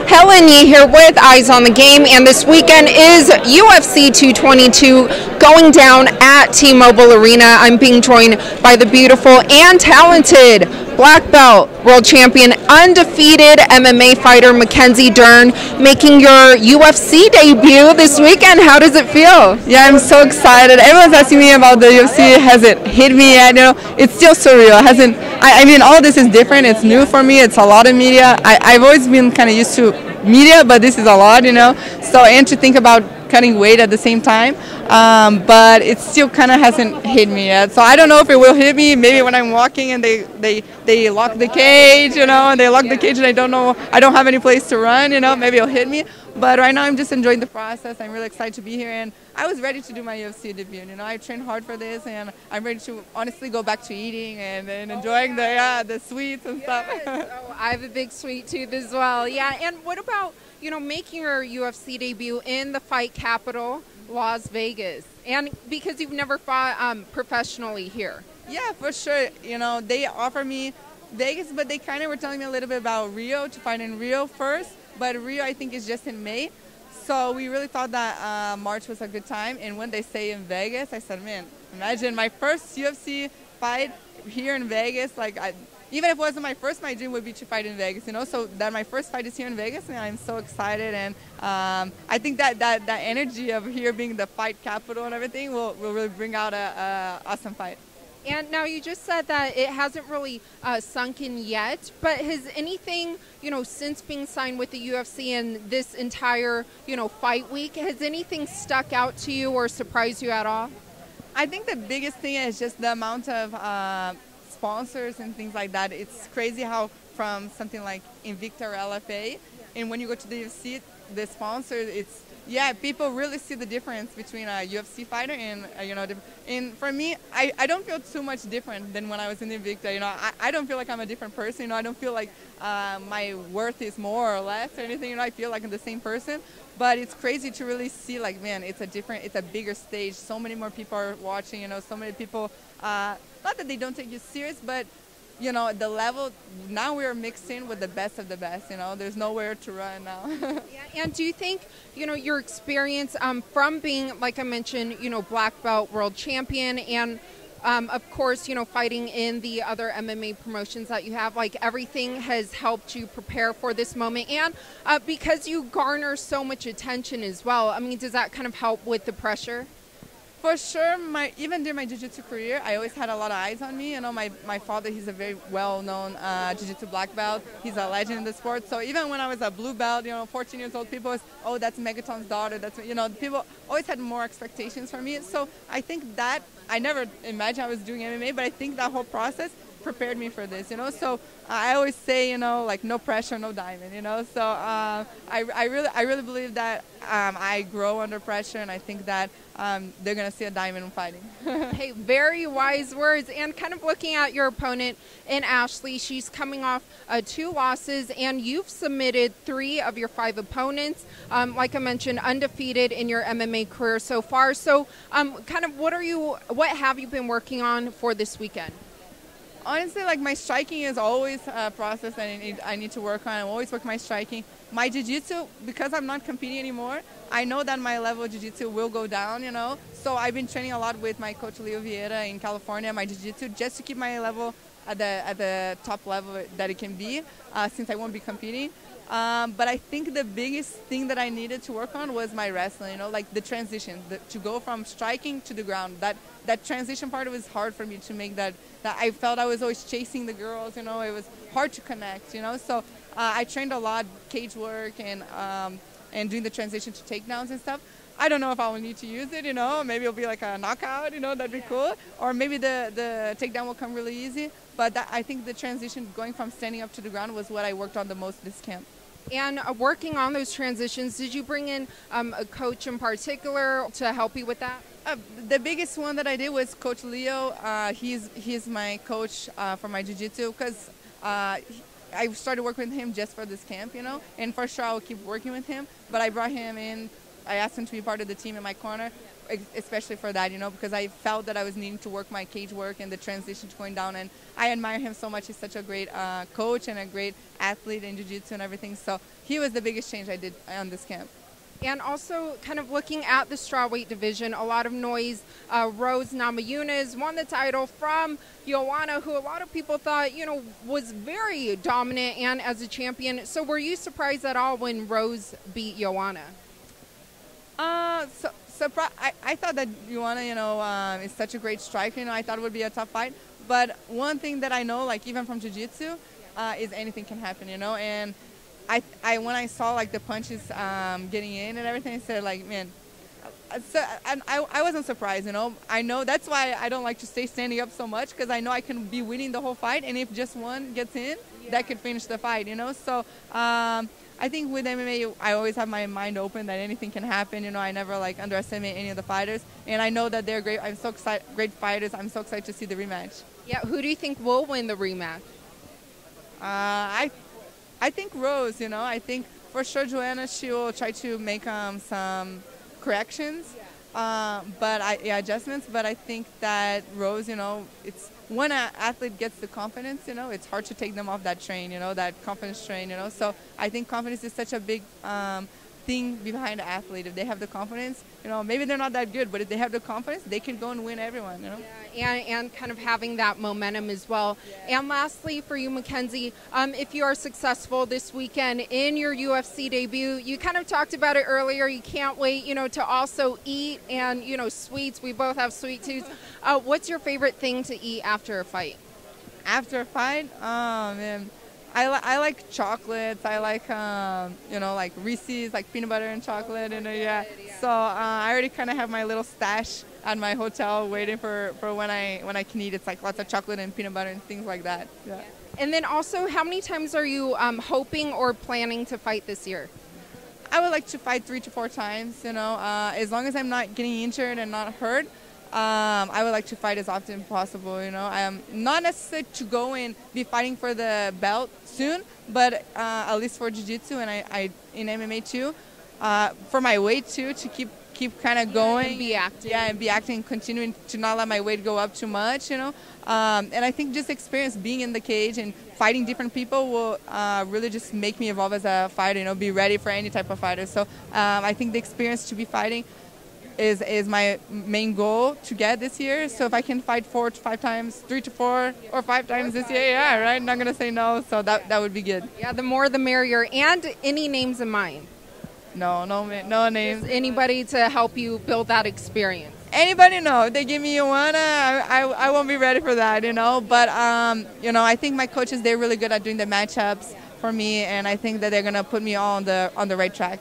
Helen Yee here with Eyes on the Game, and this weekend is UFC 222 going down at T-Mobile Arena. I'm being joined by the beautiful and talented black belt world champion, undefeated MMA fighter Mackenzie Dern, making your UFC debut this weekend. How does it feel? Yeah, I'm so excited. Everyone's asking me about the UFC. Has it hit me yet? You know, it's still surreal. It hasn't. I mean, all this is different. It's new for me. It's a lot of media. I've always been kind of used to media, but this is a lot, you know. So, and to think about cutting weight at the same time, but it still kind of hasn't hit me yet. So I don't know if it will hit me. Maybe when I'm walking and they lock the cage, you know, and they lock the cage and I don't have any place to run, you know. Maybe it'll hit me. But right now I'm just enjoying the process. I'm really excited to be here, and I was ready to do my UFC debut. You know, I trained hard for this, and I'm ready to honestly go back to eating and enjoying the sweets and stuff. Oh, I have a big sweet tooth as well. Yeah, and what about, you know, making your UFC debut in the fight capital, Las Vegas, and because you've never fought professionally here? Yeah, for sure. You know, they offer me Vegas, but they kind of were telling me a little bit about Rio, to fight in Rio first. But Rio, I think, is just in May. So we really thought that March was a good time. And when they say in Vegas, I said, man, imagine my first UFC fight here in Vegas. Like, even if it wasn't my first, my dream would be to fight in Vegas, you know. So that my first fight is here in Vegas, and I'm so excited. And I think that energy of here being the fight capital and everything will really bring out a awesome fight. And now you just said that it hasn't really sunk in yet, but has anything, you know, since being signed with the UFC and this entire, you know, fight week, has anything stuck out to you or surprised you at all? I think the biggest thing is just the amount of sponsors and things like that. It's crazy how from something like Invicta or LFA, and when you go to the UFC, the sponsors, it's, yeah, people really see the difference between a UFC fighter and, you know, and for me, I don't feel too much different than when I was in Invicta. You know, I don't feel like I'm a different person. You know, I don't feel like my worth is more or less or anything. You know, I feel like I'm the same person. But it's crazy to really see, like, man, it's a bigger stage. So many more people are watching, you know, so many people, not that they don't take you serious, but, you know, the level, now we're mixed in with the best of the best, you know. There's nowhere to run now. Yeah, and do you think, you know, your experience from being, like I mentioned, you know, black belt world champion and, of course, you know, fighting in the other MMA promotions that you have, like everything has helped you prepare for this moment? And because you garner so much attention as well, I mean, does that kind of help with the pressure? For sure, even during my jiu-jitsu career, I always had a lot of eyes on me. You know, my father, he's a very well-known jiu-jitsu black belt. He's a legend in the sport. So even when I was a blue belt, you know, 14 years old, people was, oh, that's Megaton's daughter. That's, you know, people always had more expectations for me. So I think that, I never imagined I was doing MMA, but I think that whole process prepared me for this, you know. So I always say, you know, like, no pressure, no diamond, you know. So I really believe that I grow under pressure, and I think that they're going to see a diamond in fighting. Hey, very wise words. And kind of looking at your opponent in Ashley, she's coming off 2 losses, and you've submitted 3 of your 5 opponents. Like I mentioned, undefeated in your MMA career so far. So kind of what have you been working on for this weekend? Honestly, like, my striking is always a process that I need to work on. I always work my striking. My jiu-jitsu, because I'm not competing anymore, I know that my level of jiu-jitsu will go down, you know. So I've been training a lot with my coach Leo Vieira in California, my jiu-jitsu, just to keep my level at the top level that it can be, since I won't be competing. But I think the biggest thing that I needed to work on was my wrestling, you know, like the transition, to go from striking to the ground. That transition part was hard for me to make that I felt I was always chasing the girls, you know, it was hard to connect, you know. So I trained a lot, cage work and doing the transition to takedowns and stuff. I don't know if I will need to use it, you know, maybe it'll be like a knockout, you know, that'd be cool. Or maybe the takedown will come really easy. But I think the transition going from standing up to the ground was what I worked on the most this camp. And working on those transitions, did you bring in a coach in particular to help you with that? The biggest one that I did was Coach Leo. He's my coach for my jiu-jitsu, because I started working with him just for this camp, you know, and for sure I'll keep working with him. But I brought him in I asked him to be part of the team in my corner, especially for that, you know, because I felt that I was needing to work my cage work and the transition to going down. And I admire him so much. He's such a great coach and a great athlete in jiu-jitsu and everything. So he was the biggest change I did on this camp. And also kind of looking at the strawweight division, a lot of noise. Rose Namajunas won the title from Joanna, who a lot of people thought, you know, was very dominant and as a champion. So were you surprised at all when Rose beat Joanna? I thought that Joanna, you know, is such a great striker. You know, I thought it would be a tough fight. But one thing that I know, like even from jiu-jitsu, is anything can happen, you know. And when I saw like the punches getting in and everything, I said like, man, I wasn't surprised, you know. I know that's why I don't like to stay standing up so much, because I know I can be winning the whole fight, and if just one gets in, that could finish the fight, you know. So I think with MMA, I always have my mind open that anything can happen, you know. I never like underestimate any of the fighters, and I know that they're great. I'm so excited, great fighters. I'm so excited to see the rematch. Yeah, who do you think will win the rematch? I think Rose, you know. I think for sure Joanna, she will try to make some corrections, adjustments. But I think that Rose, you know, it's when an athlete gets the confidence, you know, it's hard to take them off that train, you know, that confidence train, you know. So I think confidence is such a big thing behind an athlete. If they have the confidence, you know, maybe they're not that good, but if they have the confidence, they can go and win everyone, you know. Yeah, and kind of having that momentum as well. Yeah. And lastly, for you, Mackenzie, if you are successful this weekend in your UFC debut, you kind of talked about it earlier. You can't wait, you know, to also eat and, you know, sweets. We both have sweet tooths. What's your favorite thing to eat after a fight? After a fight? Oh, man. I like chocolates. I like, you know, like Reese's, like peanut butter and chocolate. And yeah. So I already kind of have my little stash at my hotel waiting for when I can eat. It's like lots of chocolate and peanut butter and things like that. Yeah. And then also, how many times are you hoping or planning to fight this year? I would like to fight 3 to 4 times, you know, as long as I'm not getting injured and not hurt. I would like to fight as often as possible, you know. I'm not necessarily to go and be fighting for the belt soon, but at least for jiu-jitsu and I in MMA too, for my weight too, to keep kind of going. And be active. Yeah, and be active, continuing to not let my weight go up too much, you know. And I think just experience being in the cage and fighting different people will really just make me evolve as a fighter, you know, be ready for any type of fighter. So I think the experience to be fighting is my main goal to get this year. So if I can fight 4 to 5 times, 3 to 4 or 5 times this year, yeah, right? I'm not going to say no. So that would be good. Yeah, the more the merrier. And any names in mind? No names. Just anybody to help you build that experience? Anybody, no. If they give me Joanna, I won't be ready for that, you know. But, you know, I think my coaches, they're really good at doing the matchups for me. And I think that they're going to put me on the right track.